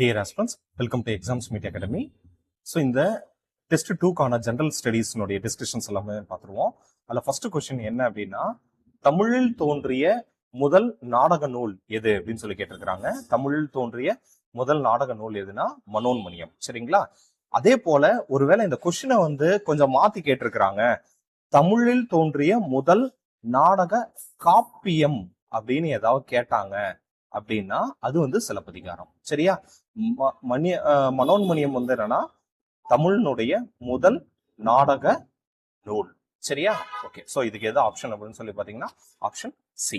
Dear aspirants, welcome to Exams Meet Academy. So இந்த test 2க்கான general ஸ்டடீஸ்னுடைய discussions எல்லாமே பார்த்துருவோம். அதில் ஃபர்ஸ்ட் கொஸ்டின் என்ன அப்படின்னா, தமிழில் தோன்றிய முதல் நாடக நூல் எது அப்படின்னு சொல்லி கேட்டிருக்கிறாங்க. தமிழில் தோன்றிய முதல் நாடக நூல் எதுனா மனோன்மணியம். சரிங்களா? அதே போல ஒருவேளை இந்த கொஸ்டினை கொஞ்சம் மாத்தி கேட்டிருக்கிறாங்க, தமிழில் தோன்றிய முதல் நாடக காப்பியம் அப்படின்னு ஏதாவது கேட்டாங்க அப்படின்னா அது சிலப்பதிகாரம். சரியா? மனோன்மணியம் என்னன்னா தமிழினுடைய முதல் நாடக நூல். சரியா? ஓகே, சோ இதுக்கு எது ஆப்ஷன் அப்படின்னு சொல்லி பாத்தீங்கன்னா ஆப்ஷன் சி.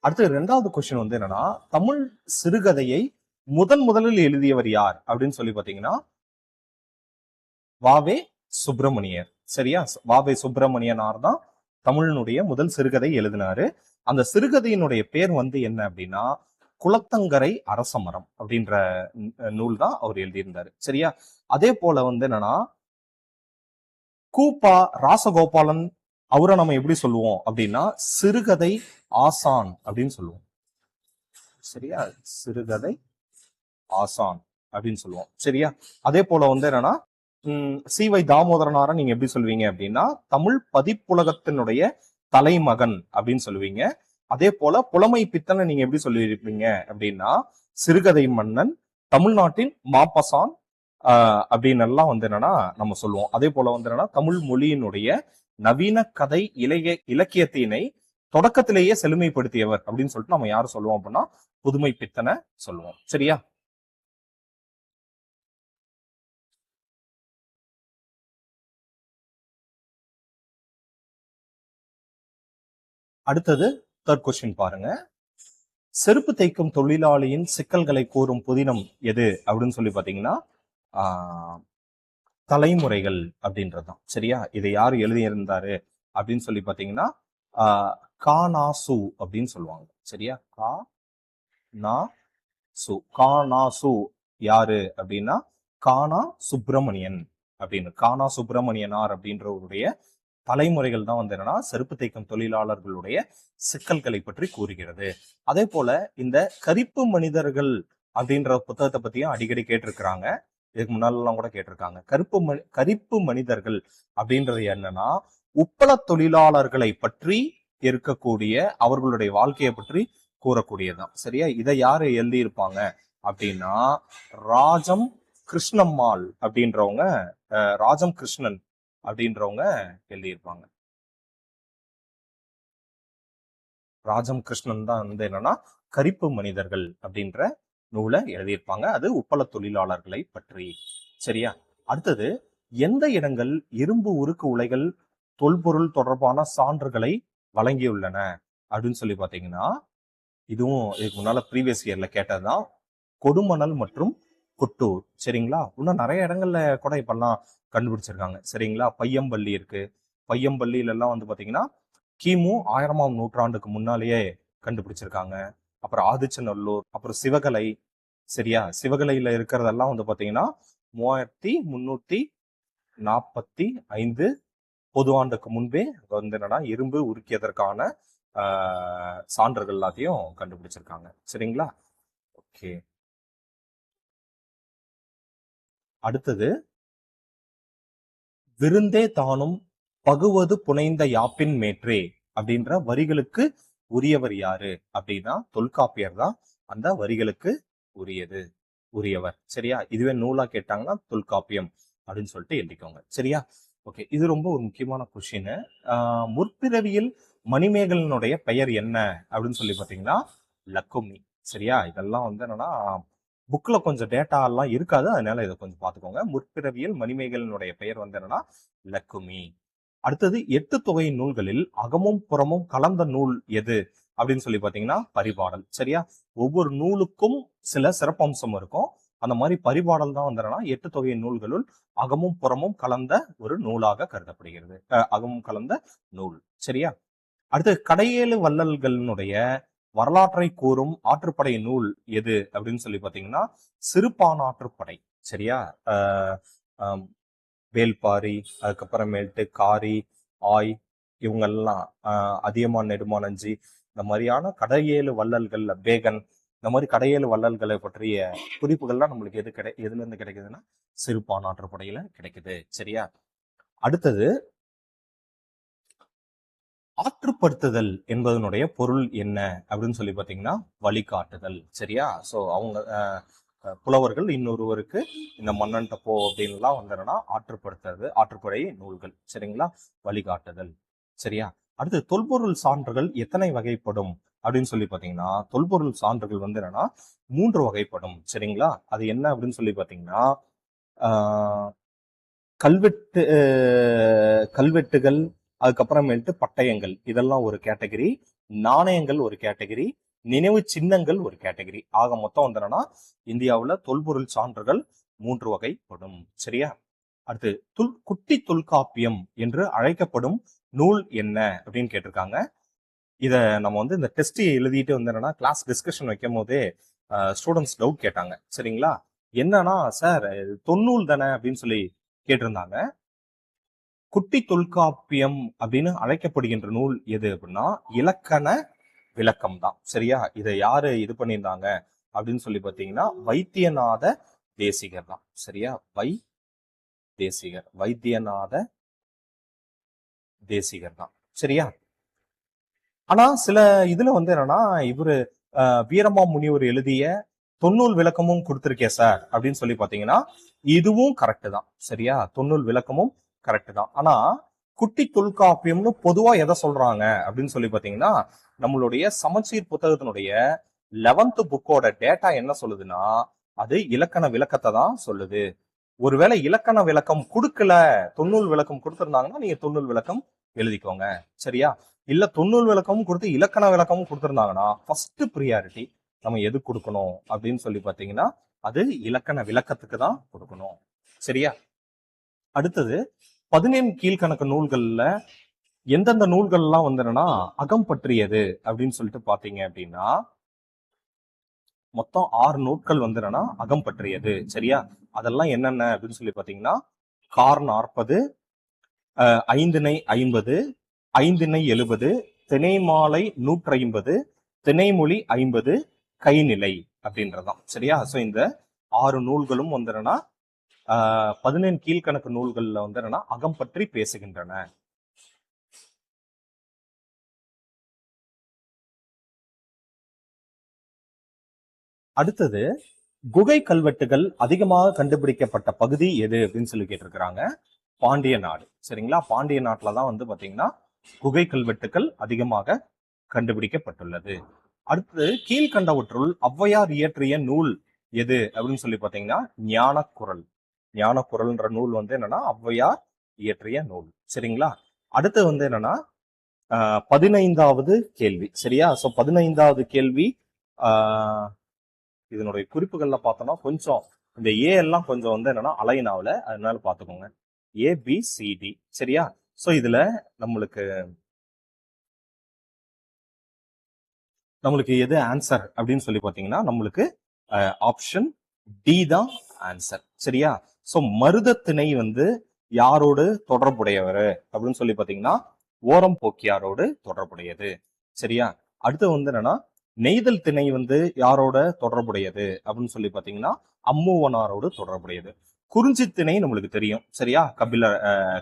அடுத்து ரெண்டாவது கொஸ்டின் என்னன்னா, தமிழ் சிறுகதையை முதலில் எழுதியவர் யார் அப்படின்னு சொல்லி பாத்தீங்கன்னா வாவே சுப்பிரமணியர். சரியா? வாவே சுப்பிரமணியனார் தான் தமிழினுடைய முதல் சிறுகதை எழுதினாரு. அந்த சிறுகதையினுடைய பேர் என்ன அப்படின்னா குளத்தங்கரை அரசமரம் அப்படின்ற நூல் தான் அவர் எழுதியிருந்தாரு. சரியா? அதே போல என்னன்னா கூப்பா ராசகோபாலன், அவரை நம்ம எப்படி சொல்லுவோம் அப்படின்னா சிறுகதை ஆசான் அப்படின்னு சொல்லுவோம். சரியா? சிறுகதை ஆசான் அப்படின்னு சொல்லுவோம். சரியா? அதே போல என்னன்னா சி.வை. தாமோதரனாரை நீங்க எப்படி சொல்லுவீங்க அப்படின்னா தமிழ் பதிப்புலகத்தினுடைய தலைமகன் அப்படின்னு சொல்லுவீங்க. அதே போல புலமை பித்தனை நீங்க எப்படி சொல்லியிருப்பீங்க அப்படின்னா சிறுகதை மன்னன், தமிழ்நாட்டின் மாப்பசான் அப்படின்னு எல்லாம் என்னன்னா நம்ம சொல்லுவோம். அதே போல என்னன்னா தமிழ் மொழியினுடைய நவீன கதை இலக்கியத்தினை தொடக்கத்திலேயே செழுமைப்படுத்தியவர் அப்படின்னு சொல்லிட்டு நம்ம யாரு சொல்லுவோம் அப்படின்னா புதுமை பித்தனை சொல்லுவோம். சரியா? அடுத்தது தேர்ட் கொஸ்டின் பாருங்க. செருப்பு தைக்கும் தொழிலாளியின் சிக்கல்களை கூறும் புதினம் எது அப்படின்னு சொல்லி பாத்தீங்கன்னா தலைமுறைகள் அப்படின்றதுதான். சரியா? இதை யாரு எழுதியிருந்தாரு அப்படின்னு சொல்லி பாத்தீங்கன்னா கானாசு அப்படின்னு சொல்லுவாங்க. சரியா? கானாசு யாரு அப்படின்னா கானா சுப்பிரமணியன் அப்படின்னு. கானா சுப்பிரமணியனார் அப்படின்றவருடைய தலைமுறைகள் தான் என்னன்னா செருப்பு தைக்கும் தொழிலாளர்களுடைய சிக்கல்களை பற்றி கூறுகிறது. அதே போல இந்த கரிப்பு மனிதர்கள் அப்படின்ற புத்தகத்தை பத்தியும் அடிக்கடி கேட்டிருக்கிறாங்க. இதுக்கு முன்னாலாம் கூட கேட்டிருக்காங்க. கரிப்பு மனிதர்கள் அப்படின்றது என்னன்னா உப்பள தொழிலாளர்களை பற்றி இருக்கக்கூடிய அவர்களுடைய வாழ்க்கையை பற்றி கூறக்கூடியதுதான். சரியா? இதை யாரு எழுதியிருப்பாங்க அப்படின்னா ராஜம் கிருஷ்ணம்மாள் அப்படின்றவங்க, ராஜம் கிருஷ்ணன் அப்படின்றவங்க எழுதியிருப்பாங்க. ராஜம் கிருஷ்ணன் தான் என்னன்னா கரிப்பு மனிதர்கள் அப்படின்ற நூலை எழுதியிருப்பாங்க. அது உப்பள தொழிலாளர்களை பற்றி. சரியா? அடுத்தது எந்த இடங்கள் இரும்பு உருக்கு உலைகள் தொல்பொருள் தொடர்பான சான்றுகளை வழங்கியுள்ளன அப்படின்னு சொல்லி பாத்தீங்கன்னா இதுவும் இதுக்கு முன்னால ப்ரீவியஸ் இயர்ல கேட்டதுதான். கொடுமணல் மற்றும் குட்டூர். சரிங்களா? இன்னும் நிறைய இடங்கள்ல கூட இப்பெல்லாம் கண்டுபிடிச்சிருக்காங்க. சரிங்களா? பையம்பள்ளி இருக்கு. பையம்பள்ளியில எல்லாம் பாத்தீங்கன்னா கிமு 1000ஆம் நூற்றாண்டுக்கு முன்னாலேயே கண்டுபிடிச்சிருக்காங்க. அப்புறம் ஆதிச்சநல்லூர், அப்புறம் சிவகலை. சரியா? சிவகலையில இருக்கிறதெல்லாம் பாத்தீங்கன்னா 3345 பொது ஆண்டுக்கு முன்பே என்னன்னா இரும்பு உருக்கியதற்கான சான்றுகள் எல்லாத்தையும் கண்டுபிடிச்சிருக்காங்க. சரிங்களா? ஓகே. அடுத்தது விருந்தே தானும் பகுவது புனைந்த யாப்பின் மேற்றே அப்படின்ற வரிகளுக்கு உரியவர் யாரு அப்படின்னா தொல்காப்பியர் தான் அந்த வரிகளுக்கு உரியவர். சரியா? இதுவே நூலா கேட்டாங்கன்னா தொல்காப்பியம் அப்படின்னு சொல்லிட்டு எழுதிக்கோங்க. சரியா? ஓகே, இது ரொம்ப ஒரு முக்கியமான கொஸ்டின். முற்பிறவியில் மணிமேகலனுடைய பெயர் என்ன அப்படின்னு சொல்லி பாத்தீங்கன்னா லக்குமி. சரியா? இதெல்லாம் என்னன்னா புக்ல கொஞ்சம் டேட்டா எல்லாம் இருக்காது, அதனால இதை கொஞ்சம் பாத்துக்கோங்க. முற்பிறவியல் மணிமேகலனுடைய பெயர் என்னன்னா லக்குமி. அடுத்தது 8 தொகை நூல்களில் அகமும் புறமும் கலந்த நூல் எது அப்படின்னு சொல்லி பாத்தீங்கன்னா பரிபாடல். சரியா? ஒவ்வொரு நூலுக்கும் சில சிறப்பம்சம் இருக்கும். அந்த மாதிரி பரிபாடல் தான் என்னன்னா 8 தொகை நூல்களுள் அகமும் புறமும் கலந்த ஒரு நூலாக கருதப்படுகிறது. அகமும் கலந்த நூல். சரியா? அடுத்து கடையேழு வள்ளல்களினுடைய வரலாற்றை கூறும் ஆற்றுப்படை நூல் எது அப்படின்னு சொல்லி பாத்தீங்கன்னா சிறுபானாற்றுப்படை. சரியா? வேல்பாரி, அதுக்கப்புறமேட்டு காரி, ஆய், இவங்கெல்லாம் அதியமான் நெடுமானஞ்சி, இந்த மாதிரியான கடையேழு வள்ளல்கள், பேகன், இந்த மாதிரி கடையேழு வள்ளல்களை பற்றிய குறிப்புகள்லாம் நம்மளுக்கு எதுல இருந்து கிடைக்குதுன்னா சிறுபான் ஆற்றுப்படையில கிடைக்குது. சரியா? அடுத்தது, ஆற்றுப்படுத்துதல் என்பதனுடைய பொருள் என்ன அப்படின்னு சொல்லி பாத்தீங்கன்னா வழிகாட்டுதல். சரியா? சோ அவங்க புலவர்கள் இன்னொருவருக்கு இந்த மன்னன்ட்ட போ அப்படின்லாம் வந்தனா ஆற்றுப்படுத்துறது, ஆற்றுப்படை நூல்கள். சரிங்களா? வழிகாட்டுதல். சரியா? அடுத்து, தொல்பொருள் சான்றுகள் எத்தனை வகைப்படும் அப்படின்னு சொல்லி பாத்தீங்கன்னா தொல்பொருள் சான்றுகள் வந்து என்னன்னா 3 வகைப்படும். சரிங்களா? அது என்ன அப்படின்னு சொல்லி பாத்தீங்கன்னா ஆஹ் கல்வெட்டுகள், அதுக்கப்புறமேட்டு பட்டயங்கள், இதெல்லாம் ஒரு கேட்டகரி. நாணயங்கள் ஒரு கேட்டகரி. நினைவு சின்னங்கள் ஒரு கேட்டகரி. ஆக மொத்தம் வந்து இந்தியாவுல தொல்பொருள் சான்றுகள் 3 வகைப்படும். சரியா? அடுத்து, குட்டி தொல்காப்பியம் என்று அழைக்கப்படும் நூல் என்ன அப்படின்னு கேட்டிருக்காங்க. இத நம்ம வந்து இந்த டெஸ்ட் எழுதிட்டு வந்து கிளாஸ் டிஸ்கஷன் வைக்கும் போதே ஸ்டூடெண்ட்ஸ் டவுட் கேட்டாங்க. சரிங்களா? என்னன்னா, சார் தொன்னூல் தானே அப்படின்னு சொல்லி கேட்டிருந்தாங்க. குட்டி தொல்காப்பியம் அப்படின்னு அழைக்கப்படுகின்ற நூல் எது அப்படின்னா இலக்கண விளக்கம் தான். சரியா? இதை யாரு இது பண்ணியிருந்தாங்க அப்படின்னு சொல்லி பாத்தீங்கன்னா வைத்தியநாத தேசிகர் தான். சரியா? வைத்தியநாத தேசிகர் தான். சரியா? ஆனா சில இதுல வந்து என்னன்னா இவரு வீரமா முனிவர் எழுதிய தொன்னூல் விளக்கமும் கொடுத்திருக்கேன் சார் அப்படின்னு சொல்லி பாத்தீங்கன்னா இதுவும் கரெக்ட் தான். சரியா? தொன்னூல் விளக்கமும் கரெக்ட் தான். ஆனா குட்டி தொல்காப்பியம்னு பொதுவா எதை சொல்றாங்க அப்படின்னு சொல்லி பாத்தீங்கன்னா நம்மளுடைய சமச்சீர் புத்தகத்தினுடைய 11th புக்கோட டேட்டா என்ன சொல்லுதுன்னா அது இலக்கண விளக்கத்தை தான் சொல்லுது. ஒருவேளை இலக்கண விளக்கம் கொடுக்கல, தொன்னூல் விளக்கம் கொடுத்திருந்தாங்கன்னா நீங்க தொன்னூல் விளக்கம் எழுதிக்கோங்க. சரியா? இல்ல தொன்னூல் விளக்கமும் கொடுத்து இலக்கண விளக்கமும் கொடுத்திருந்தாங்கன்னா ஃபர்ஸ்ட் ப்ரியாரிட்டி நம்ம எது கொடுக்கணும் அப்படின்னு சொல்லி பாத்தீங்கன்னா அது இலக்கண விளக்கத்துக்கு தான் கொடுக்கணும். சரியா? அடுத்தது, 17 கீழ்கணக்கு நூல்கள்ல எந்தெந்த நூல்கள்லாம் வந்து அகம் பற்றியது அப்படின்னு சொல்லிட்டு பாத்தீங்க அப்படின்னா மொத்தம் 6 நூல்கள் வந்து அகம் பற்றியது. சரியா? அதெல்லாம் என்னென்ன அப்படின்னு சொல்லி பாத்தீங்கன்னா கார் 40, ஐந்திணை 50, ஐந்திணை 70, திணைமாலை 150, திணைமொழி 50, கைநிலை அப்படின்றதான். சரியா? சோ இந்த 6 நூல்களும் வந்து 17 கீழ்கணக்கு நூல்கள்ல வந்து அகம் பற்றி பேசுகின்றன. அடுத்தது, குகை கல்வெட்டுகள் அதிகமாக கண்டுபிடிக்கப்பட்ட பகுதி எது அப்படின்னு சொல்லி கேட்டிருக்கிறாங்க. பாண்டிய நாடு. சரிங்களா? பாண்டிய நாட்டுலதான் வந்து பாத்தீங்கன்னா குகை கல்வெட்டுகள் அதிகமாக கண்டுபிடிக்கப்பட்டுள்ளது. அடுத்தது, கீழ்கண்டவற்றுள் ஔவையார் இயற்றிய நூல் எது அப்படின்னு சொல்லி பாத்தீங்கன்னா ஞானக்குறள். ஞானக்குறள்ன்ற நூல் வந்து என்னன்னா ஔவையார் இயற்றிய நூல். சரிங்களா? அடுத்து வந்து என்னன்னா 15வது கேள்வி. சரியா? சோ 15வது கேள்வி இதனுடைய குறிப்புகள்ல பார்த்தோம்னா கொஞ்சம் இந்த ஏ எல்லாம் கொஞ்சம் வந்து என்னன்னா அலைன் ஆகல, அதனால பாத்துக்கோங்க. ABCD. சரியா? சோ இதுல நம்மளுக்கு எது ஆன்சர் அப்படின்னு சொல்லி பாத்தீங்கன்னா நம்மளுக்கு ஆப்ஷன் டி தான் ஆன்சர். சரியா? சோ மருதத்திணை வந்து யாரோடு தொடர்புடையவர் அப்படின்னு சொல்லி பாத்தீங்கன்னா ஓரம் போக்கியாரோடு தொடர்புடையது. சரியா? அடுத்து வந்து என்னன்னா நெய்தல் திணை வந்து யாரோட தொடர்புடையது அப்படின்னு சொல்லி பாத்தீங்கன்னா அம்மூவனாரோடு தொடர்புடையது. குறிஞ்சி திணை நம்மளுக்கு தெரியும். சரியா?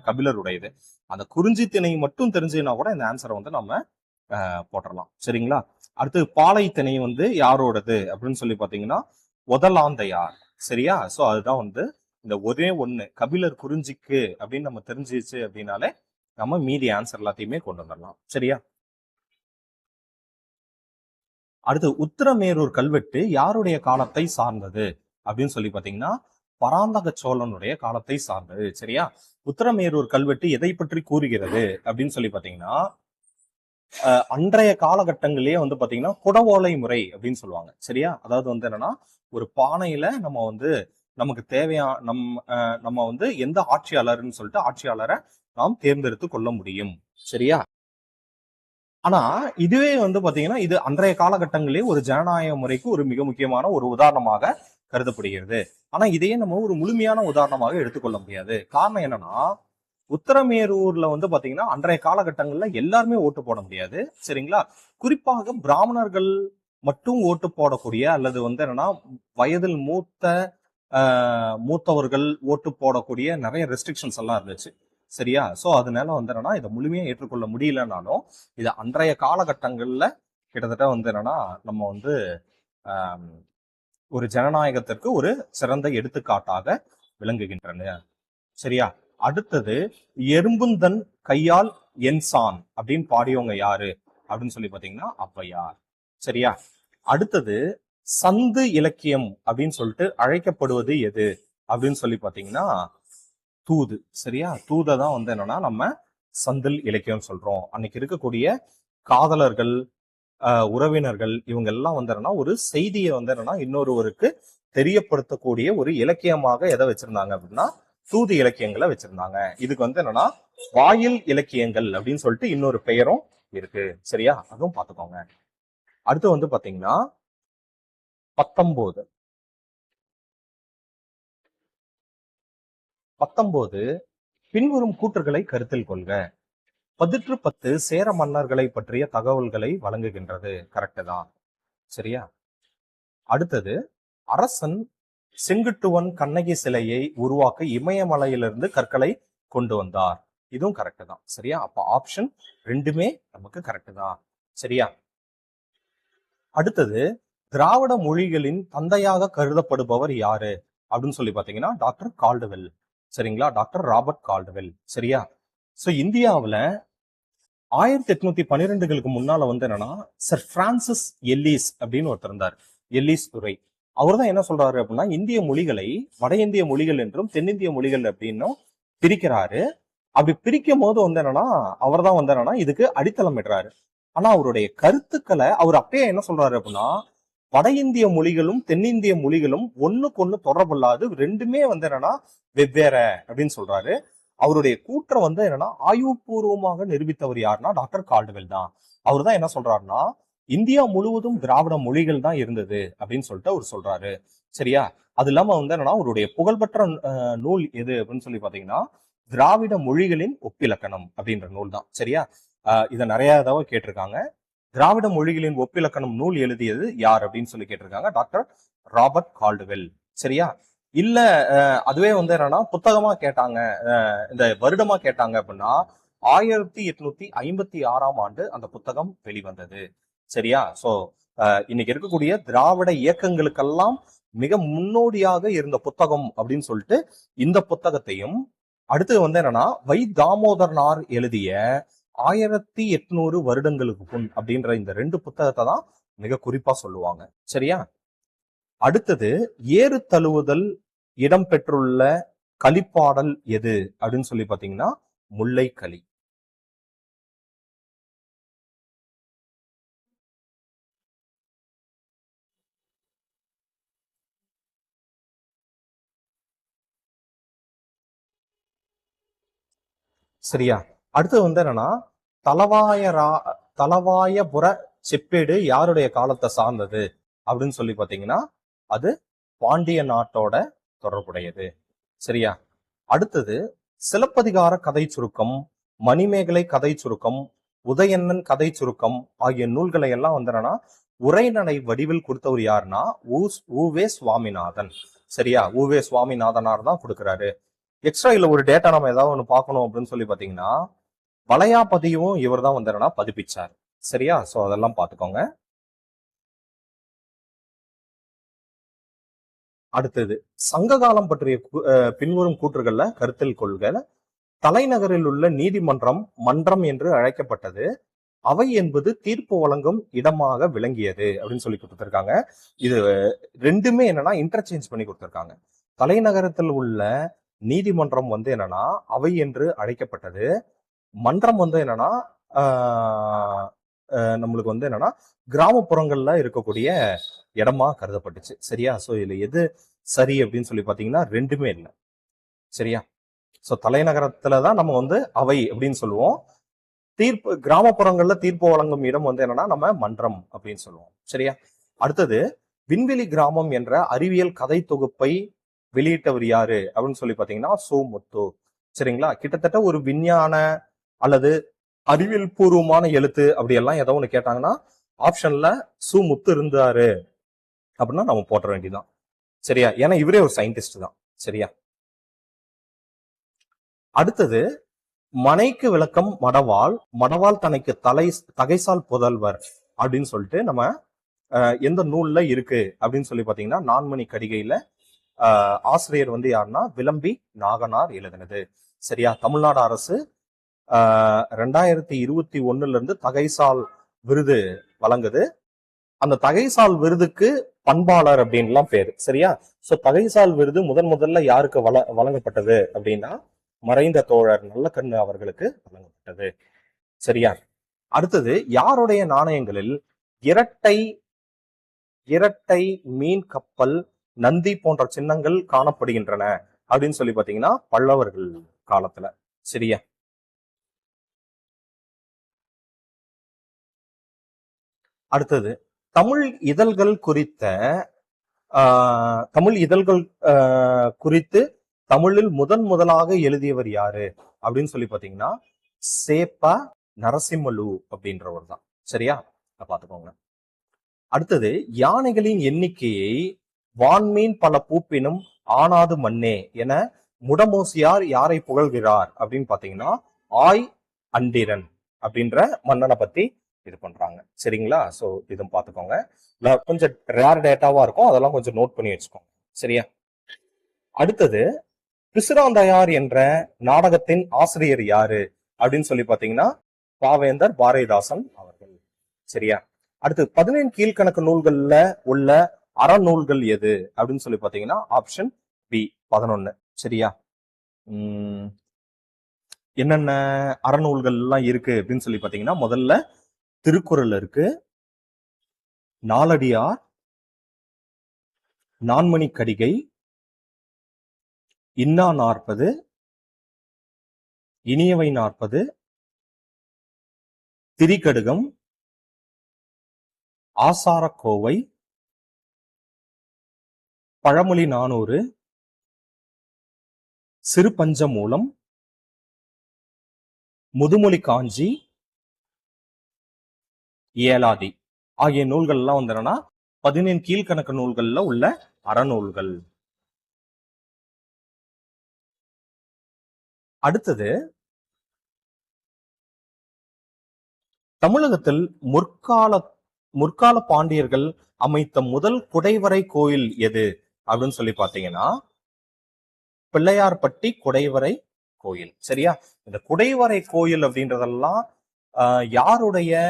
கபிலருடையது. அந்த குறிஞ்சி திணை மட்டும் தெரிஞ்சுன்னா கூட இந்த ஆன்சரை வந்து நம்ம போட்டுடலாம். சரிங்களா? அடுத்து பாலை திணை வந்து யாரோடது அப்படின்னு சொல்லி பாத்தீங்கன்னா முதலாந்தையார். சரியா? சோ அதுதான் வந்து இந்த ஒரே ஒண்ணு கபிலர் குறிஞ்சிக்கு அப்படின்னு நம்ம தெரிஞ்சிச்சு அப்படின்னாலே நம்ம மீதி ஆன்சர் எல்லாத்தையுமே கொண்டு வந்துடலாம். சரியா? அடுத்து, உத்திரமேரூர் கல்வெட்டு யாருடைய காலத்தை சார்ந்தது அப்படின்னு சொல்லி பாத்தீங்கன்னா பராந்தக சோழனுடைய காலத்தை சார்ந்தது. சரியா? உத்திரமேரூர் கல்வெட்டு எதை பற்றி கூறுகிறது அப்படின்னு சொல்லி பாத்தீங்கன்னா அன்றைய காலகட்டங்களிலேயே வந்து பாத்தீங்கன்னா குடவோலை முறை அப்படின்னு சொல்லுவாங்க. சரியா? அதாவது வந்து என்னன்னா ஒரு பானையில நம்ம வந்து நமக்கு தேவையான நம்ம வந்து எந்த ஆட்சியாளர்னு சொல்லிட்டு ஆட்சியாளரை நாம் தேர்ந்தெடுத்து கொள்ள முடியும். சரியா? ஆனா இதுவே வந்து பாத்தீங்கன்னா இது அன்றைய காலகட்டங்களிலே ஒரு ஜனநாயக முறைக்கு ஒரு மிக முக்கியமான ஒரு உதாரணமாக கருதப்படுகிறது. ஆனா இதையே நம்ம ஒரு முழுமையான உதாரணமாக எடுத்துக்கொள்ள முடியாது. காரணம் என்னன்னா உத்தரமேரூர்ல வந்து பாத்தீங்கன்னா அன்றைய காலகட்டங்கள்ல எல்லாருமே ஓட்டு போட முடியாது. சரிங்களா? குறிப்பாக பிராமணர்கள் மட்டும் ஓட்டு போடக்கூடிய அல்லது வந்து என்னன்னா வயதில் மூத்தவர்கள் ஓட்டு போடக்கூடிய நிறைய ரெஸ்ட்ரிக்ஷன்ஸ் எல்லாம் இருந்துச்சு. சரியா? சோ அதனால வந்து என்னன்னா இதை முழுமையா ஏற்றுக்கொள்ள முடியலனாலும் இது அன்றைய காலகட்டங்கள்ல கிட்டத்தட்ட வந்து என்னன்னா நம்ம வந்து ஒரு ஜனநாயகத்திற்கு ஒரு சிறந்த எடுத்துக்காட்டாக விளங்குகின்றன. சரியா? அடுத்தது எறும்புந்தன் கையால் என்சான் அப்படின்னு பாடியவங்க யாரு அப்படின்னு சொல்லி பாத்தீங்கன்னா ஔவையார். சரியா? அடுத்தது சந்து இலக்கியம் அப்படின்னு சொல்லிட்டு அழைக்கப்படுவது எது அப்படின்னு சொல்லி பாத்தீங்கன்னா தூது. சரியா? தூதை தான் வந்து என்னன்னா நம்ம சந்தில் இலக்கியம் சொல்றோம். அன்னைக்கு இருக்கக்கூடிய காதலர்கள், உறவினர்கள் இவங்க எல்லாம் வந்து என்னன்னா ஒரு செய்தியை வந்து என்னன்னா இன்னொருவருக்கு தெரியப்படுத்தக்கூடிய ஒரு இலக்கியமாக எதை வச்சிருந்தாங்க அப்படின்னா தூது இலக்கியங்களை வச்சிருந்தாங்க. இதுக்கு வந்து என்னன்னா வாயில் இலக்கியங்கள் அப்படின்னு சொல்லிட்டு இன்னொரு பெயரும் இருக்கு. சரியா? அதுவும் பார்த்துக்கோங்க. அடுத்து வந்து பாத்தீங்கன்னா 19 பின்வரும் கூற்றுகளை கருத்தில் கொள்க. 10 சேர மன்னர்களை பற்றிய தகவல்களை வழங்குகின்றது. கரெக்ட் தான். சரியா? அடுத்தது அரசன் செங்குட்டுவன் கண்ணகி சிலையை உருவாக்க இமயமலையிலிருந்து கற்களை கொண்டு வந்தார். இதுவும் கரெக்ட் தான். சரியா? அப்ப ஆப்ஷன் 2மே நமக்கு கரெக்ட் தான். சரியா? அடுத்தது திராவிட மொழிகளின் தந்தையாக கருதப்படுபவர் யாரு அப்படின்னு சொல்லி பாத்தீங்கன்னா டாக்டர் கால்டுவெல். சரிங்களா? Doctor Robert Caldwell. சரியா? சோ இந்தியாவுல 1812களுக்கு முன்னால வந்து என்னன்னா சர் பிரான்சிஸ் எல்லிஸ் அப்படின்னு ஒருத்தர் இருந்தார். எல்லிஸ் துரை. அவர் தான் என்ன சொல்றாரு அப்படின்னா இந்திய மொழிகளை வட இந்திய மொழிகள் என்றும் தென்னிந்திய மொழிகள் அப்படின்னும் பிரிக்கிறாரு. அப்படி பிரிக்கும் போது வந்து என்னன்னா அவர் தான் வந்து என்னன்னா இதுக்கு அடித்தளம் இடுறாரு. ஆனா அவருடைய கருத்துக்களை அவர் அப்பயே என்ன சொல்றாரு அப்படின்னா வட இந்திய மொழிகளும் தென்னிந்திய மொழிகளும் ஒண்ணுக்கு ஒண்ணு தொடர்பில்லாது, ரெண்டுமே வந்து என்னன்னா வெவ்வேற அப்படின்னு சொல்றாரு. அவருடைய கூற்றை வந்து என்னன்னா ஆய்வுபூர்வமாக நிரூபித்தவர் யாருன்னா டாக்டர் கால்டுவெல் தான். அவர் தான் என்ன சொல்றாருன்னா இந்தியா முழுவதும் திராவிட மொழிகள் தான் இருந்தது அப்படின்னு சொல்லிட்டு அவர் சொல்றாரு. சரியா? அது இல்லாம வந்து என்னன்னா அவருடைய புகழ்பெற்ற நூல் எது அப்படின்னு சொல்லி பாத்தீங்கன்னா திராவிட மொழிகளின் ஒப்பிலக்கணம் அப்படின்ற நூல் தான். சரியா? இதை நிறைய தடவை கேட்டிருக்காங்க. திராவிட மொழிகளின் ஒப்பிலக்கணம் நூல் எழுதியது யார் அப்படின்னு சொல்லி கேட்டிருக்காங்க. Doctor Robert Caldwell. சரியா? இல்ல அதுவே வந்து என்னன்னா புத்தகமா கேட்டாங்க, இந்த வருடமா கேட்டாங்க அப்படின்னா 1856ஆம் ஆண்டு அந்த புத்தகம் வெளிவந்தது. சரியா? சோ இன்னைக்கு இருக்கக்கூடிய திராவிட இயக்கங்களுக்கெல்லாம் மிக முன்னோடியாக இருந்த புத்தகம் அப்படின்னு சொல்லிட்டு இந்த புத்தகத்தையும், அடுத்து வந்து என்னன்னா வை தாமோதரனார் எழுதிய 1800 வருடங்களுக்கு முன் அப்படின்ற இந்த 2 புத்தகத்தை தான் மிக குறிப்பா சொல்லுவாங்க. சரியா? அடுத்தது ஏறு தழுவுதல் இடம்பெற்றுள்ள களிப்பாடல் எது அப்படின்னு சொல்லி பாத்தீங்கன்னா முல்லை களி. சரியா? அடுத்து வந்து என்னன்னா தலவாயபுர செப்பேடு யாருடைய காலத்தை சார்ந்தது அப்படின்னு சொல்லி பாத்தீங்கன்னா அது பாண்டிய நாட்டோட தொடர்புடையது. சரியா? அடுத்தது சிலப்பதிகார கதை சுருக்கம், மணிமேகலை கதை சுருக்கம், உதயண்ணன் கதை சுருக்கம் ஆகிய நூல்களை எல்லாம் வந்து என்னன்னா உரைநடை வடிவில் கொடுத்தவர் யாருன்னா உவே சுவாமிநாதன். சரியா? உவே சுவாமிநாதனார் தான் கொடுக்கிறாரு. எக்ஸ்ட்ரா இல்ல ஒரு டேட்டா நம்ம ஏதாவது ஒண்ணு பார்க்கணும் அப்படின்னு சொல்லி பாத்தீங்கன்னா வளையாபதியும் இவர் தான் வந்து பதிப்பிச்சார். சரியா? சோ அதெல்லாம் பாத்துக்கோங்க. அடுத்தது சங்க காலம் பற்றிய பின்வரும் கூற்றுகள்ல கருத்தில் கொள்க. தலைநகரில் உள்ள நீதிமன்றம் மன்றம் என்று அழைக்கப்பட்டது. அவை என்பது தீர்ப்பு வழங்கும் இடமாக விளங்கியது அப்படின்னு சொல்லி கொடுத்திருக்காங்க. இது ரெண்டுமே என்னன்னா இன்டர்சேஞ்ச் பண்ணி கொடுத்திருக்காங்க. தலைநகரத்தில் உள்ள நீதிமன்றம் வந்து என்னன்னா அவை என்று அழைக்கப்பட்டது. மன்றம் வந்து என்னன்னா நம்மளுக்கு வந்து என்னன்னா கிராமப்புறங்கள்ல இருக்கக்கூடிய இடமா கருதப்பட்டுச்சு. சரியா? சோ இதுல எது சரி அப்படின்னு சொல்லி பாத்தீங்கன்னா ரெண்டுமே இல்லை. சரியா? சோ தலைநகரத்துலதான் நம்ம வந்து அவை அப்படின்னு சொல்லுவோம். கிராமப்புறங்கள்ல தீர்ப்பு வழங்கும் இடம் வந்து என்னன்னா நம்ம மன்றம் அப்படின்னு சொல்லுவோம். சரியா? அடுத்தது விண்வெளி கிராமம் என்ற அறிவியல் கதை தொகுப்பை வெளியிட்டவர் யாரு அப்படின்னு சொல்லி பாத்தீங்கன்னா சோமுத்து. சரிங்களா? கிட்டத்தட்ட ஒரு விஞ்ஞான அல்லது அறிவியல் பூர்வமான எழுத்து அப்படி எல்லாம் ஏதோ ஒண்ணு கேட்டாங்கன்னா ஆப்ஷன்ல சு முத்து இருந்தாரு அப்படின்னா நம்ம போட்ட வேண்டியதுதான். சரியா? ஏன்னா இவரே ஒரு சயின்டிஸ்ட் தான். சரியா? அடுத்தது மனைக்கு விளக்கம் மடவாள், மடவாள் தனக்கு தகைசால் புதல்வர் அப்படின்னு சொல்லிட்டு நம்ம எந்த நூல்ல இருக்கு அப்படின்னு சொல்லி பாத்தீங்கன்னா நான்மணி கடிகையில ஆசிரியர் வந்து யாருன்னா விளம்பி நாகனார் எழுதினது. சரியா? தமிழ்நாடு அரசு 2021 இருந்து தகைசால் விருது வழங்குது. அந்த தகைசால் விருதுக்கு பண்பாளர் அப்படின்லாம் பேரு. சரியா? சோ தகைசால் விருது முதல்ல யாருக்கு வழங்கப்பட்டது அப்படின்னா மறைந்த தோழர் நல்லக்கண்ணு அவர்களுக்கு வழங்கப்பட்டது. சரியா? அடுத்தது யாருடைய நாணயங்களில் இரட்டை இரட்டை மீன் கப்பல் நந்தி போன்ற சின்னங்கள் காணப்படுகின்றன அப்படின்னு சொல்லி பாத்தீங்கன்னா பல்லவர்கள் காலத்துல. சரியா? அடுத்தது தமிழ் இதழ்கள் குறித்த தமிழ் இதழ்கள் குறித்து தமிழில் முதலாக எழுதியவர் யாரு அப்படின்னு சொல்லி பாத்தீங்கன்னா சேப்ப நரசிம்மலு அப்படின்றவர் தான். சரியா? பாத்துக்கோங்க. அடுத்தது யானைகளின் எண்ணிக்கையை வான்மீன் பல பூப்பினும் ஆனாது மண்ணே என முடமோசியார் யாரை புகழ்கிறார் அப்படின்னு பாத்தீங்கன்னா ஆய் அண்டிரன் அப்படின்ற மன்னனை பத்தி இது பண்றாங்க. சரிங்களா? சோ இதுவும் பாத்துக்கோங்க. கொஞ்சம் ரேர் டேட்டாவா இருக்கும், அதெல்லாம் கொஞ்சம் நோட் பண்ணி வச்சுக்கோங்க. சரியா? அடுத்தது பிசிராந்தையார் என்ற நாடகத்தின் ஆசிரியர் யாரு அப்படின்னு சொல்லி பாத்தீங்கன்னா பாவேந்தர் பாரதிதாசன் அவர்கள். சரியா? அடுத்து 17 கீழ்கணக்கு நூல்கள்ல உள்ள அறநூல்கள் எது அப்படின்னு சொல்லி பாத்தீங்கன்னா ஆப்ஷன் பி 11. சரியா? என்னென்ன அறநூல்கள் எல்லாம் இருக்கு அப்படின்னு சொல்லி பாத்தீங்கன்னா முதல்ல திருக்குறள் இருக்கு, நாலடியார், நான்மணி கடிகை, இன்னா 40, இனியவை 40, திரிகடுகம், ஆசாரக்கோவை, பழமொழி 400, சிறு பஞ்சமூலம், முதுமொழி காஞ்சி, ஏலாதி ஆகிய நூல்கள் எல்லாம் வந்து என்னன்னா 17 கீழ்கணக்கு நூல்கள்ல உள்ள அறநூல்கள். அடுத்தது தமிழகத்தில் முற்கால பாண்டியர்கள் அமைத்த முதல் குடைவரை கோயில் எது அப்படின்னு சொல்லி பாத்தீங்கன்னா பிள்ளையார்பட்டி குடைவரை கோயில். சரியா? இந்த குடைவரை கோயில் அப்படின்றதெல்லாம் யாருடைய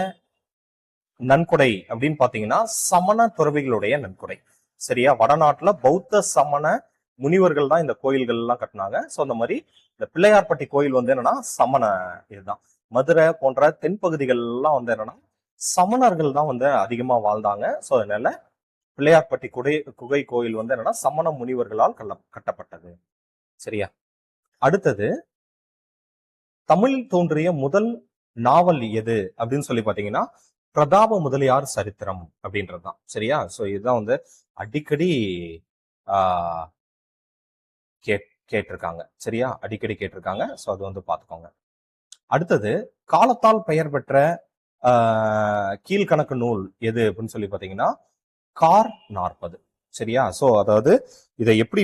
நன்கொடை அப்படின்னு பாத்தீங்கன்னா சமண துறவிகளுடைய நன்கொடை. சரியா? வடநாட்டுல பௌத்த சமண முனிவர்கள் தான் இந்த கோயில்கள் எல்லாம் கட்டினாங்க. சோ அந்த மாதிரி இந்த பிள்ளையார்பட்டி கோயில் வந்து என்னன்னா சமண இதுதான். மதுரை போன்ற தென்பகுதிகள் எல்லாம் வந்து என்னன்னா சமணர்கள் தான் வந்து அதிகமா வாழ்ந்தாங்க. சோ அதனால பிள்ளையார்பட்டி குகை கோயில் வந்து என்னன்னா சமண முனிவர்களால் கட்டப்பட்டது. சரியா? அடுத்தது தமிழில் தோன்றிய முதல் நாவல் எது அப்படின்னு சொல்லி பாத்தீங்கன்னா பிரதாப முதலியார் சரித்திரம் அப்படின்றதுதான். சரியா? சோ இதுதான் வந்து அடிக்கடி கேட்டிருக்காங்க. சரியா? அடிக்கடி கேட்டிருக்காங்க. சோ அது வந்து பாத்துக்கோங்க. அடுத்தது காலத்தால் பெயர் பெற்ற கீழ்கணக்கு நூல் எது அப்படின்னு சொல்லி பாத்தீங்கன்னா கார் 40. சரியா? சோ அதாவது இதை எப்படி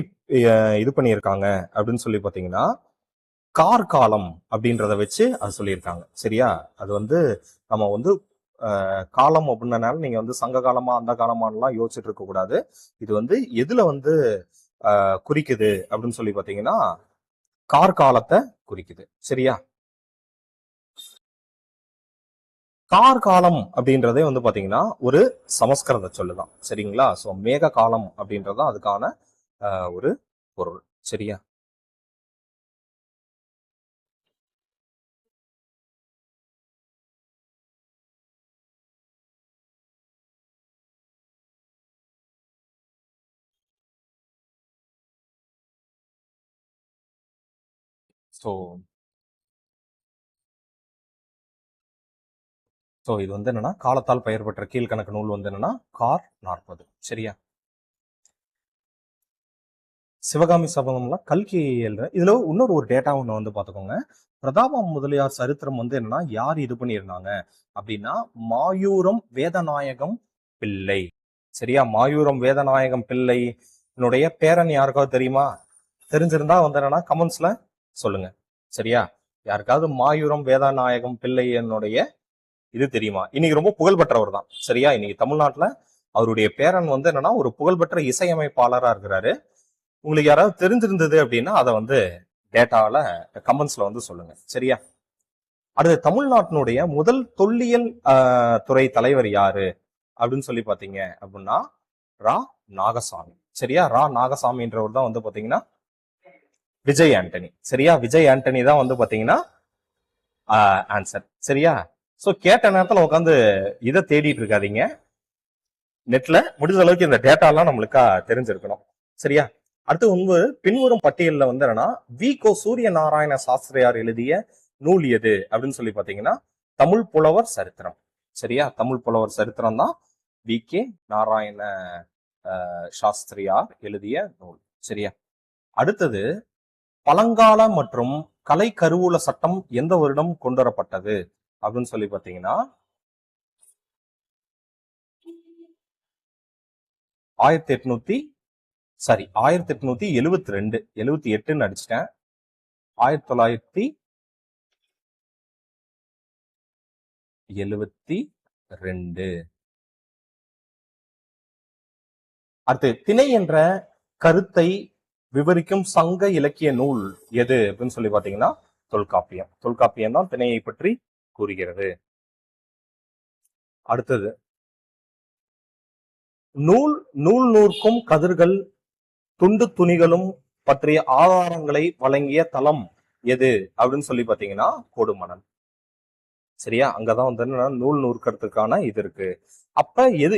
இது பண்ணியிருக்காங்க அப்படின்னு சொல்லி பாத்தீங்கன்னா கார் காலம் அப்படின்றத வச்சு அது சொல்லியிருக்காங்க. சரியா? அது வந்து நம்ம வந்து காலம் அப்படின்னால நீங்க வந்து சங்க காலமா அந்த காலமானலாம் யோசிச்சுட்டு இருக்க கூடாது. இது வந்து எதுல வந்து குறிக்குது அப்படின்னு சொல்லி பாத்தீங்கன்னா கார்காலத்தை குறிக்குது. சரியா? கார்காலம் அப்படின்றதே வந்து பாத்தீங்கன்னா ஒரு சமஸ்கிருத சொல்லுதான். சரிங்களா? சோ மேக காலம் அப்படின்றது அதுக்கான ஒரு பொருள். சரியா? ஸோ ஸோ இது வந்து என்னன்னா காலத்தால் பெயர் பெற்ற கீழ்கணக்கு நூல் வந்து என்னன்னா கார் 40. சரியா? சிவகாமி சபதம்லாம் கல்கி எழுதுற. இதுல இன்னொரு ஒரு டேட்டா ஒண்ணு வந்து பாத்துக்கோங்க. பிரதாபம் முதலியார் சரித்திரம் வந்து என்னன்னா யார் இது பண்ணியிருந்தாங்க அப்படின்னா மாயூரம் வேதநாயகம் பிள்ளை. சரியா, மாயூரம் வேதநாயகம் பிள்ளை என்னுடைய பேரன் யாருக்காவது தெரியுமா? தெரிஞ்சிருந்தா வந்து என்னன்னா கமெண்ட்ஸ்ல சொல்லுங்க. சரியா, யாருக்காவது மாயூரம் வேதநாயகம் பிள்ளை என்னுடைய இது தெரியுமா? இன்னைக்கு ரொம்ப புகழ்பெற்றவர் தான். சரியா, இன்னைக்கு தமிழ்நாட்டுல அவருடைய பேரன் வந்து என்னன்னா ஒரு புகழ்பெற்ற இசையமைப்பாளரா இருக்கிறாரு. உங்களுக்கு யாராவது தெரிஞ்சிருந்தது அப்படின்னா அதை வந்து டேட்டால கமெண்ட்ஸ்ல வந்து சொல்லுங்க. சரியா, அடுத்து தமிழ்நாட்டினுடைய முதல் தொல்லியல் துறை தலைவர் யாரு அப்படின்னு சொல்லி பாத்தீங்க அப்படின்னா ரா நாகசாமி. சரியா, ரா நாகசாமின்றவர் தான் வந்து பாத்தீங்கன்னா விஜய் ஆண்டனி. சரியா, விஜய் ஆண்டனி தான் வந்து பாத்தீங்கன்னா ஆன்சர். சரியா, சோ கேட்ட நேரத்துல உட்காந்து இதை தேடிட்டு இருக்காதீங்க. நெட்ல முடிஞ்ச அளவுக்கு இந்த டேட்டா எல்லாம் நம்மளுக்கா தெரிஞ்சிருக்கணும். சரியா, அடுத்து பின்வரும் பட்டியல்ல வந்து என்னன்னா வி கோ சூரிய நாராயண சாஸ்திரியார் எழுதிய நூல் எது அப்படின்னு சொல்லி பாத்தீங்கன்னா தமிழ் புலவர் சரித்திரம். சரியா, தமிழ் புலவர் சரித்திரம் தான் வி கே நாராயண சாஸ்திரியார் எழுதிய நூல். சரியா, அடுத்தது பழங்கால மற்றும் கலை கருவூல சட்டம் எந்த வருடம் கொண்டு வரப்பட்டது அப்படின்னு சொல்லி பாத்தீங்கன்னா 1872 78ன்னு அடிச்சிட்டேன். 1972. அடுத்து திணை என்ற கருத்தை விவரிக்கும் சங்க இலக்கிய நூல் எது அப்படின்னு சொல்லி பாத்தீங்கன்னா தொல்காப்பியம். தொல்காப்பியம் தான் திணையை பற்றி கூறுகிறது. அடுத்தது நூல் நூற்கும் கதிர்கள் துண்டு துணிகளும் பற்றிய ஆதாரங்களை வழங்கிய தளம் எது அப்படின்னு சொல்லி பாத்தீங்கன்னா கொடுமணல். சரியா, அங்கதான் வந்து நூல் நூற்கிறதுக்கான இது இருக்கு. அப்ப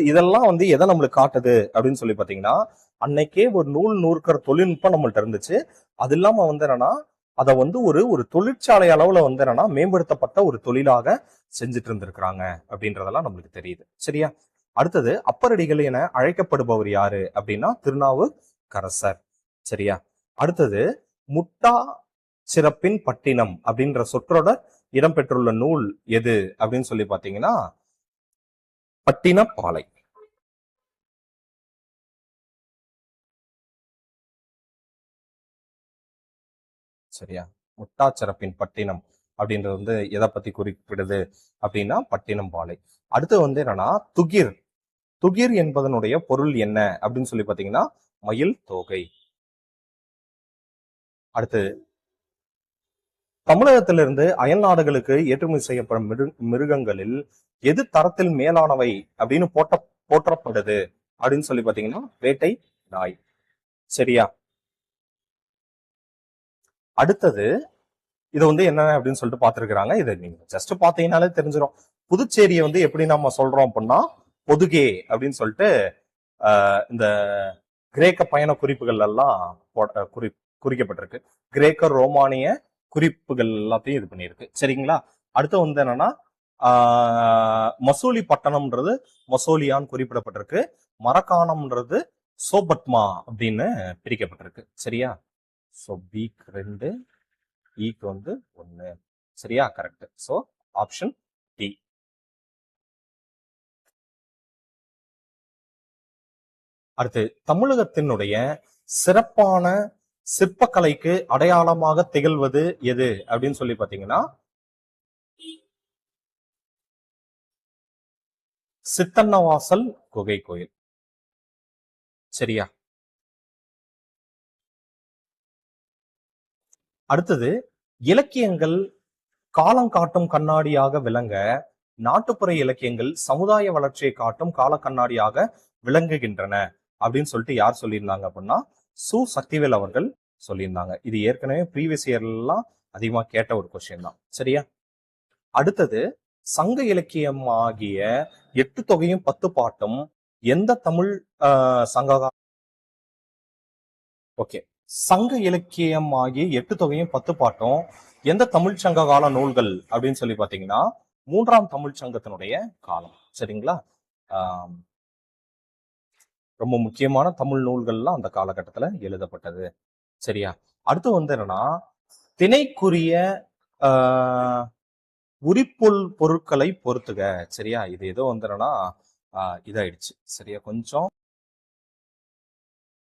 இதெல்லாம் வந்து எதை நம்மளுக்கு காட்டுது அப்படின்னு சொல்லி பாத்தீங்கன்னா அன்னைக்கே ஒரு நூல் நூற்கிற தொழில்நுட்பம் நம்மள்ட்ட இருந்துச்சு. அது இல்லாம வந்து என்னன்னா அதை வந்து ஒரு தொழிற்சாலை அளவுல வந்து என்னன்னா மேம்படுத்தப்பட்ட ஒரு தொழிலாக செஞ்சுட்டு இருந்திருக்கிறாங்க அப்படின்றதெல்லாம் நம்மளுக்கு தெரியுது. சரியா, அடுத்தது அப்பரடிகள் என அழைக்கப்படுபவர் யாரு அப்படின்னா திருநாவுக்கரசர். சரியா, அடுத்தது முட்டா சிறப்பின் பட்டினம் அப்படின்ற சொற்றொடர் இடம்பெற்றுள்ள நூல் எது அப்படின்னு சொல்லி பாத்தீங்கன்னா பட்டினப்பாலை. சரியா, முட்டாச்சிறப்பின் பட்டினம் அப்படின்றது வந்து எதை பத்தி குறிப்பிடுது அப்படின்னா பட்டினம் பாலை. அடுத்து வந்து என்னன்னா துகிர். துகிர் என்பதனுடைய பொருள் என்ன அப்படின்னு சொல்லி பாத்தீங்கன்னா மயில் தோகை. அடுத்து தமிழகத்திலிருந்து அயல் நாடுகளுக்கு ஏற்றுமதி செய்யப்படும் மிருகங்களில் எது தரத்தில் மேலானவை அப்படின்னு போற்றப்படுது அப்படின்னு சொல்லி பாத்தீங்கன்னா வேட்டை நாய். சரியா, அடுத்தது இது வந்து என்ன அப்படின்னு சொல்லிட்டு பாத்துருக்காங்க. இதை நீங்க ஜஸ்ட் பாத்தீங்கன்னாலே தெரிஞ்சிடும். புதுச்சேரியை வந்து எப்படி நம்ம சொல்றோம் அப்படின்னா பொதுகே அப்படின்னு சொல்லிட்டு இந்த கிரேக்க பயண குறிப்புகள் எல்லாம் குறிக்கப்பட்டிருக்கு. கிரேக்க ரோமானிய குறிப்புகள் எல்லாத்தையும் இது பண்ணியிருக்கு. சரிங்களா, அடுத்து வந்து என்னன்னா மசூலி பட்டணம்ன்றது மசோலியான்னு குறிப்பிடப்பட்டிருக்கு. மரக்காணம்ன்றது சோபட்மா அப்படின்னு பிரிக்கப்பட்டிருக்கு. சரியா, சோ பீக் 2 ஈக்கு வந்து 1. சரியா, கரெக்ட். So option D. அடுத்து தமிழகத்தினுடைய சிறப்பான சிற்பக்கலைக்கு அடையாளமாக திகழ்வது எது அப்படின்னு சொல்லி பாத்தீங்கன்னா சித்தன்னவாசல் குகை கோயில். சரியா, அடுத்தது இலக்கியங்கள் காலம் காட்டும் கண்ணாடியாக விளங்க நாட்டுப்புற இலக்கியங்கள் சமுதாய வளர்ச்சியை காட்டும் கால கண்ணாடியாக விளங்குகின்றன அப்படின்னு சொல்லிட்டு யார் சொல்லியிருந்தாங்க அப்படின்னா சு சக்திவேல் அவர்கள் சொல்லியிருந்தாங்க. இது ஏற்கனவே ப்ரீவியஸ் இயர்லாம் அதிகமா கேட்ட ஒரு கொஸ்டின் தான். சரியா, அடுத்தது சங்க இலக்கியம் ஆகிய 8 தொகையும் 10 பாட்டும் எந்த தமிழ் சங்க ஓகே சங்க இலக்கியம் ஆகிய 8 தொகையும் 10 பாட்டும் எந்த தமிழ் சங்க கால நூல்கள் அப்படின்னு சொல்லி பாத்தீங்கன்னா 3ஆம் தமிழ் சங்கத்தினுடைய காலம். சரிங்களா, ரொம்ப முக்கியமான தமிழ் நூல்கள்லாம் அந்த காலகட்டத்துல எழுதப்பட்டது. சரியா? அடுத்து வந்து என்னன்னா, திணைக்குரிய ஆஹ் பொருட்களை பொறுத்துக. சரியா? இது ஏதோ வந்து என்னன்னா இதாயிடுச்சு. சரியா? கொஞ்சம்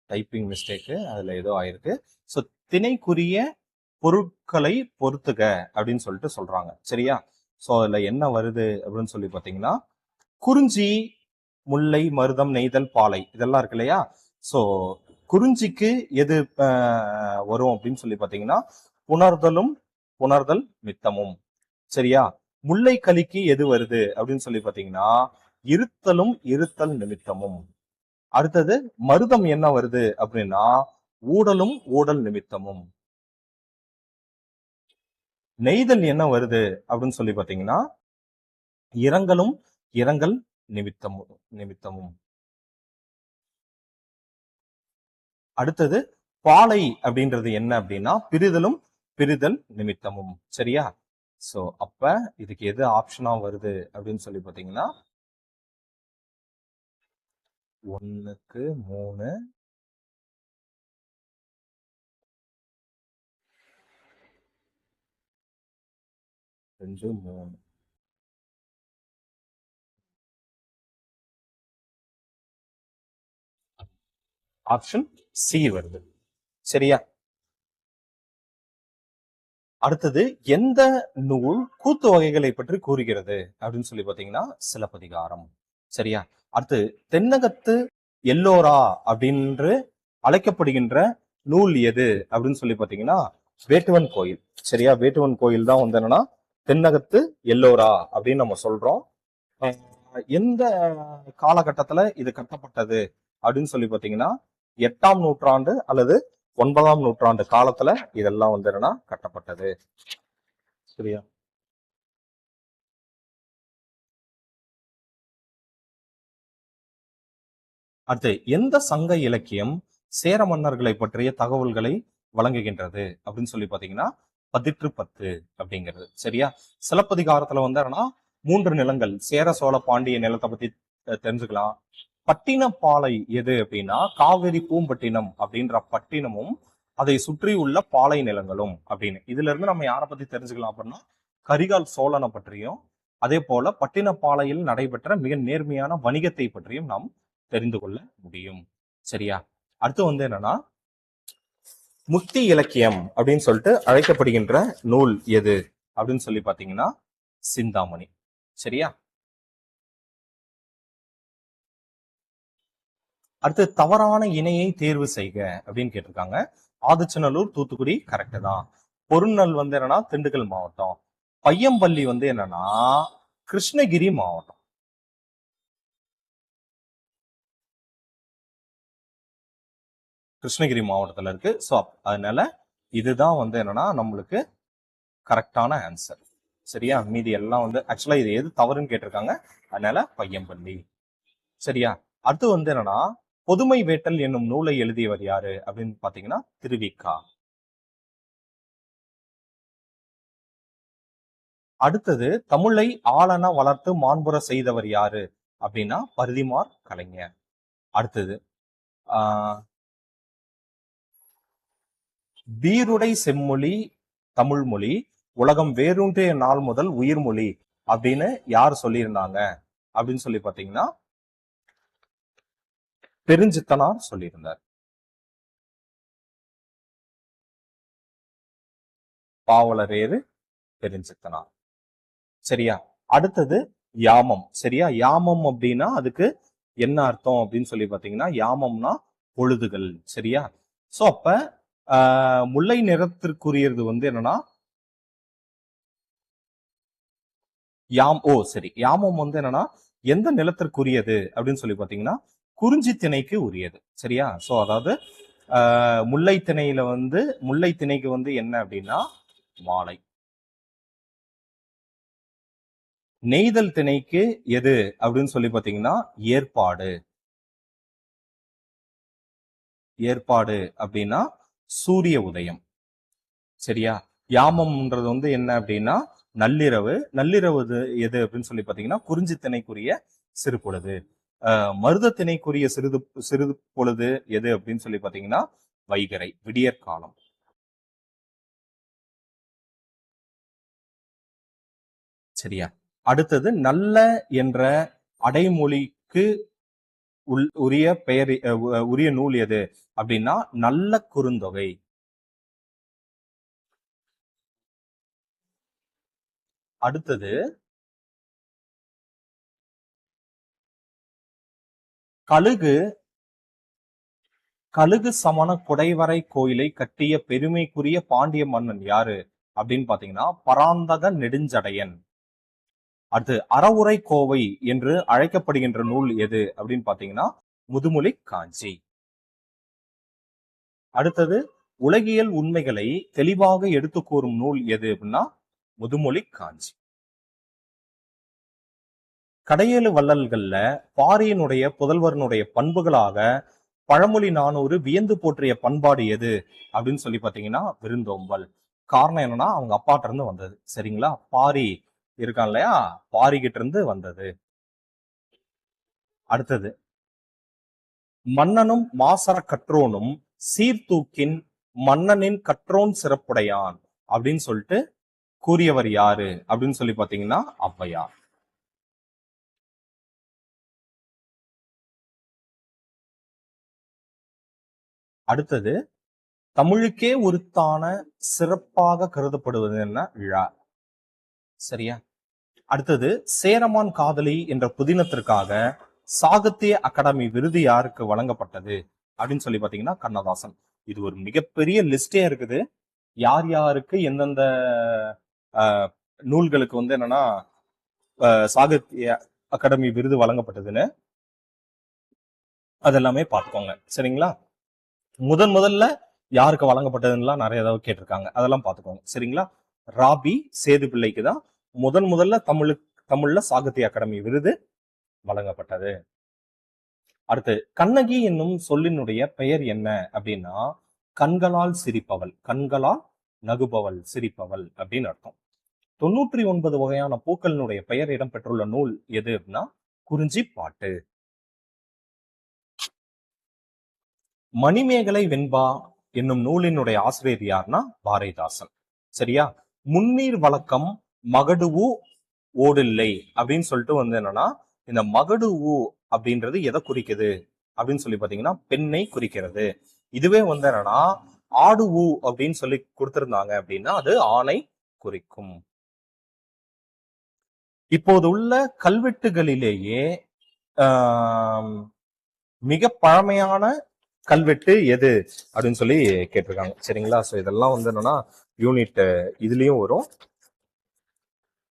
டைப்பிங் மிஸ்டேக்கு அதுல ஏதோ ஆயிருக்கு. ஸோ திணைக்குரிய பொருட்களை பொறுத்துக அப்படின்னு சொல்லிட்டு சொல்றாங்க. சரியா? ஸோ அதுல என்ன வருது அப்படின்னு சொல்லி பாத்தீங்கன்னா, குறிஞ்சி, முல்லை, மருதம், நெய்தல், பாலை இதெல்லாம் இருக்கு இல்லையா? ஸோ குறிஞ்சிக்கு எது வரும் அப்படின்னு சொல்லி பாத்தீங்கன்னா, புணர்தல் மித்தமும். சரியா? முல்லை கலிக்கு எது வருது அப்படின்னு சொல்லி பாத்தீங்கன்னா, இருத்தல் நிமித்தமும். அடுத்தது மருதம் என்ன வருது அப்படின்னா, ஊடல் நிமித்தமும். நெய்தல் என்ன வருது அப்படின்னு சொல்லி பாத்தீங்கன்னா, இரங்கல் நிமித்தமும். அடுத்தது பாலை அப்படின்றது என்ன அப்படின்னா, பிரிதல் நிமித்தமும். சரியா? சோ அப்ப இதுக்கு எது ஆப்ஷனா வருது அப்படின்னு சொல்லி பாத்தீங்கன்னா, 1க்கு 3, 2, 3. ஆப்ஷன் சி வருது. சரியா? அடுத்தது எந்த நூல் கூத்து வகைகளை பற்றி கூறுகிறது அப்படின்னு சொல்லி பாத்தீங்கன்னா, சிலப்பதிகாரம். சரியா? அடுத்து தென்னகத்து எல்லோரா அப்படின்னு அழைக்கப்படுகின்ற நூல் எது அப்படின்னு சொல்லி பாத்தீங்கன்னா, வேட்டுவன் கோயில். சரியா? வேட்டுவன் கோயில் தான் வந்து என்னன்னா தென்னகத்து எல்லோரா அப்படின்னு நம்ம சொல்றோம். எந்த காலகட்டத்துல இது கட்டப்பட்டது அப்படின்னு சொல்லி பாத்தீங்கன்னா, 8ஆம் நூற்றாண்டு அல்லது 9ஆம் நூற்றாண்டு காலத்துல இதெல்லாம் வந்து என்னன்னா கட்டப்பட்டது. சரியா? அடுத்து எந்த சங்க இலக்கியம் சேர மன்னர்களை பற்றிய தகவல்களை வழங்குகின்றது அப்படின்னு சொல்லி பாத்தீங்கன்னா, 10 அப்படிங்கிறது. சரியா? சிலப்பதிகாரத்துல வந்து என்னன்னா 3 நிலங்கள் சேர சோழ பாண்டிய நிலத்தை பத்தி தெரிஞ்சுக்கலாம். பட்டினப்பாலை எது அப்படின்னா, காவிரி பூம்பட்டினம் அப்படின்ற பட்டினமும் அதை சுற்றி உள்ள பாலை நிலங்களும் அப்படின்னு. இதுல இருந்து நம்ம யாரை பத்தி தெரிஞ்சுக்கலாம் அப்படின்னா, கரிகால் சோழனை பற்றியும் அதே போல பட்டினப்பாலையில் நடைபெற்ற மிக நேர்மையான வணிகத்தை பற்றியும் நாம் தெரிந்து கொள்ள முடியும். சரியா? அடுத்து வந்து என்னன்னா, முக்தி இலக்கியம் அப்படின்னு சொல்லிட்டு அழைக்கப்படுகின்ற நூல் எது அப்படின்னு சொல்லி பாத்தீங்கன்னா, சிந்தாமணி. சரியா? அடுத்து தவறான இணையை தேர்வு செய்க அப்படின்னு கேட்டிருக்காங்க. ஆதிச்சநல்லூர், தூத்துக்குடி கரெக்ட் தான். பொருநல் வந்து என்னன்னா திண்டுக்கல் மாவட்டம். பையம்பள்ளி வந்து என்னன்னா கிருஷ்ணகிரி மாவட்டம். கிருஷ்ணகிரி மாவட்டத்துல இருக்கு. ஸோ அதனால இதுதான் வந்து என்னன்னா நம்மளுக்கு கரெக்டான ஆன்சர். சரியா? மீதி எல்லாம் வந்து ஆக்சுவலா இது எது தவறுன்னு கேட்டிருக்காங்க. அதனால பையம்பள்ளி. சரியா? அடுத்து வந்து என்னன்னா, பொதுமை வேட்டல் என்னும் நூலை எழுதியவர் யாரு அப்படின்னு பாத்தீங்கன்னா, திருவிக்கா. அடுத்தது தமிழை ஆளன வளர்த்து மாண்புற செய்தவர் யாரு அப்படின்னா, பரிதிமார் கலைஞர். அடுத்தது ஆஹ் வீருடை செம்மொழி தமிழ் மொழி உலகம் வேரூன்றிய நாள் முதல் உயிர்மொழி அப்படின்னு யார் சொல்லியிருந்தாங்க அப்படின்னு சொல்லி பாத்தீங்கன்னா, பெருஞ்சித்தனார் சொல்லியிருந்தார். பாவலரேறு பெருஞ்சித்தனார். சரியா? அடுத்தது யாமம். சரியா? யாமம் அப்படின்னா அதுக்கு என்ன அர்த்தம் அப்படின்னு சொல்லி பாத்தீங்கன்னா, யாமம்னா பொழுதுகள். சரியா? சோ அப்ப முல்லை நிறத்திற்குரியது வந்து என்னன்னா சரி, யாமம் வந்து என்னன்னா எந்த நிலத்திற்குரியது அப்படின்னு சொல்லி பாத்தீங்கன்னா, குறிஞ்சி திணைக்கு உரியது. சரியா? சோ அதாவது முல்லை திணைக்கு வந்து என்ன அப்படின்னா மாலை. நெய்தல் திணைக்கு எது அப்படின்னு சொல்லி பாத்தீங்கன்னா, ஏற்பாடு அப்படின்னா சூரிய உதயம். சரியா? யாமம்ன்றது வந்து என்ன அப்படின்னா நள்ளிரவு எது அப்படின்னு சொல்லி பாத்தீங்கன்னா, குறிஞ்சி திணைக்குரிய சிறு பொழுது. மருதத்திணைக்குரிய சிறிது சிறிது பொழுது எது அப்படின்னு சொல்லி பாத்தீங்கன்னா வைகறை, விடியற் காலம். சரியா? அடுத்தது நல்ல என்ற அடைமொழிக்கு உரிய பெயர் உரிய நூல் எது அப்படின்னா நல்ல குறுந்தொகை. அடுத்தது கழுகு சமண குடைவரை கோயிலை கட்டிய பெருமைக்குரிய பாண்டிய மன்னன் யாரு அப்படின்னு பாத்தீங்கன்னா பராந்தக நெடுஞ்சடையன். அடுத்து அறவுரை கோவை என்று அழைக்கப்படுகின்ற நூல் எது அப்படின்னு பாத்தீங்கன்னா முதுமொழி காஞ்சி. அடுத்தது உலகியல் உண்மைகளை தெளிவாக எடுத்து கூறும் நூல் எது அப்படின்னா முதுமொழி காஞ்சி. கடையேழு வள்ளல்கள்ல பாரியினுடைய புதல்வரனுடைய பண்புகளாக பழமொழி 400 வியந்து போற்றிய பண்பாடு எது அப்படின்னு சொல்லி பாத்தீங்கன்னா விருந்தோம்பல். காரணம் என்னன்னா அவங்க அப்பாட்ட இருந்து வந்தது. சரிங்களா? பாரி இருக்கான் இல்லையா, பாரி கிட்ட இருந்து வந்தது. அடுத்தது மன்னனும் மாசற கற்றோனும் சீர்தூக்கின் மன்னனின் கற்றோன் சிறப்புடையான் அப்படின்னு சொல்லிட்டு கூறியவர் யாரு அப்படின்னு சொல்லி பாத்தீங்கன்னா ஔவையார். அடுத்தது தமிழுக்கே உரித்தான சிறப்பாக கருதப்படுவது என்ன ழ. சரியா? அடுத்தது சேரமான் காதலி என்ற புதினத்திற்காக சாகித்ய அகாடமி விருது யாருக்கு வழங்கப்பட்டது அப்படின்னு சொல்லி பாத்தீங்கன்னா கண்ணதாசன். இது ஒரு மிகப்பெரிய லிஸ்டே இருக்குது, யார் யாருக்கு எந்தெந்த நூல்களுக்கு வந்து என்னன்னா சாகித்ய அகாடமி விருது வழங்கப்பட்டதுன்னு அதெல்லாமே பார்த்துக்கோங்க. சரிங்களா? முதல்ல யாருக்கு வழங்கப்பட்டதுலாம் நிறைய ஏதாவது கேட்டிருக்காங்க, அதெல்லாம் பார்த்துக்கோங்க. சரிங்களா? ராபி சேது பிள்ளைக்கு தான் முதல்ல தமிழ்ல சாகித்ய அகாடமி விருது வழங்கப்பட்டது. அடுத்து கண்ணகி என்னும் சொல்லினுடைய பெயர் என்ன அப்படின்னா கண்களால் சிரிப்பவள், கண்களால் நகுபவள், சிரிப்பவள் அப்படின்னு அர்த்தம். 99 வகையான பூக்களினுடைய பெயர் இடம்பெற்றுள்ள நூல் எது அப்படின்னா குறிஞ்சி பாட்டு. மணிமேகலை வெண்பா என்னும் நூலினுடைய ஆசிரியர் யாருன்னா பாரதிதாசன். சரியா? முன்னீர் வழக்கம் மகடுவு ஓடில்லை அப்படின்னு சொல்லிட்டு வந்து என்னன்னா இந்த மகடுவு அப்படின்றது எதை குறிக்குது அப்படின்னு சொல்லி பாத்தீங்கன்னா பெண்ணை குறிக்கிறது. இதுவே வந்து என்னன்னா ஆடுவு அப்படின்னு சொல்லி கொடுத்திருந்தாங்க அப்படின்னா அது ஆணை குறிக்கும். இப்போது உள்ள கல்வெட்டுகளிலேயே மிக பழமையான கல்வெட்டு எது அப்படின்னு சொல்லி கேட்டிருக்காங்க. சரிங்களா? சோ இதெல்லாம் வந்து என்னன்னா யூனிட் இதுலயும் வரும்,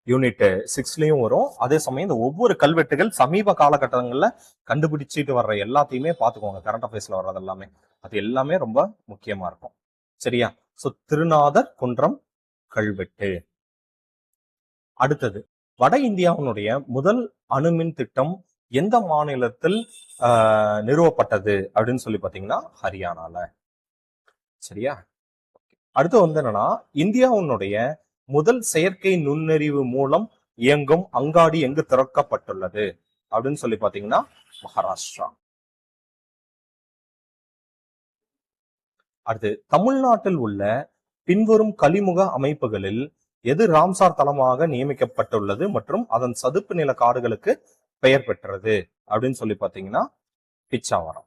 யூனிட் 6லயும் வரும். அதே சமயம் இந்த ஒவ்வொரு கல்வெட்டுகள் சமீப காலகட்டங்கள்ல கண்டுபிடிச்சிட்டு வர்ற எல்லாத்தையுமே பார்த்துக்கோங்க. கரண்ட் அஃபேர்ஸ்ல வர்றது எல்லாமே அது எல்லாமே ரொம்ப முக்கியமா இருக்கும். சரியா? சோ திருநாதர் குன்றம் கல்வெட்டு. அடுத்தது வட இந்தியாவினுடைய முதல் அணுமின் திட்டம் எந்த மாநிலத்தில் நிறுவப்பட்டது அப்படின்னு சொல்லி பாத்தீங்கன்னா ஹரியானால. சரியா? அடுத்து வந்து என்னன்னா இந்தியாவுடைய முதல் செயற்கை நுண்ணறிவு மூலம் இயங்கும் அங்காடி எங்கு திறக்கப்பட்டுள்ளது அப்படின்னு சொல்லி பாத்தீங்கன்னா மகாராஷ்டிரா. அடுத்து தமிழ்நாட்டில் உள்ள பின்வரும் கலிமுக அமைப்புகளில் எது ராம்சார் தளமாக நியமிக்கப்பட்டுள்ளது மற்றும் அதன் சதுப்பு நில காடுகளுக்கு பெயர் பெற்றது அப்படின்னு சொல்லி பாத்தீங்கன்னா பிச்சாவரம்.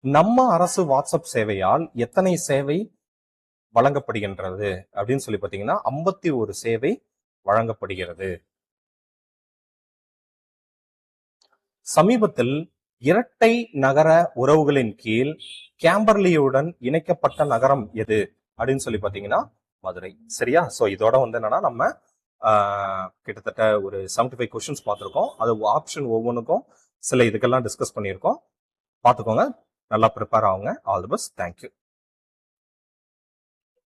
நம்ம அரசு வாட்ஸ்அப் சேவையால் எத்தனை சேவை வழங்கப்படுகின்றது அப்படின்னு சொல்லி பாத்தீங்கன்னா 51 சேவை வழங்கப்படுகிறது. சமீபத்தில் இரட்டை நகர உறவுகளின் கீழ் கேம்பர்லியுடன் இணைக்கப்பட்ட நகரம் எது அப்படின்னு சொல்லி பாத்தீங்கன்னா மதுரை. சரியா? சோ இதோட வந்து என்னன்னா நம்ம கிட்டத்தட்ட ஒரு 75 கொஸ்டின்ஸ் பார்த்திருக்கோம். அது ஆப்ஷன் ஒவ்வொன்றுக்கும் சில இதுக்கெல்லாம் டிஸ்கஸ் பண்ணியிருக்கோம். பார்த்துக்கோங்க, நல்லா ப்ரிப்பேர் ஆகுங்க. All the best. தேங்க்யூ.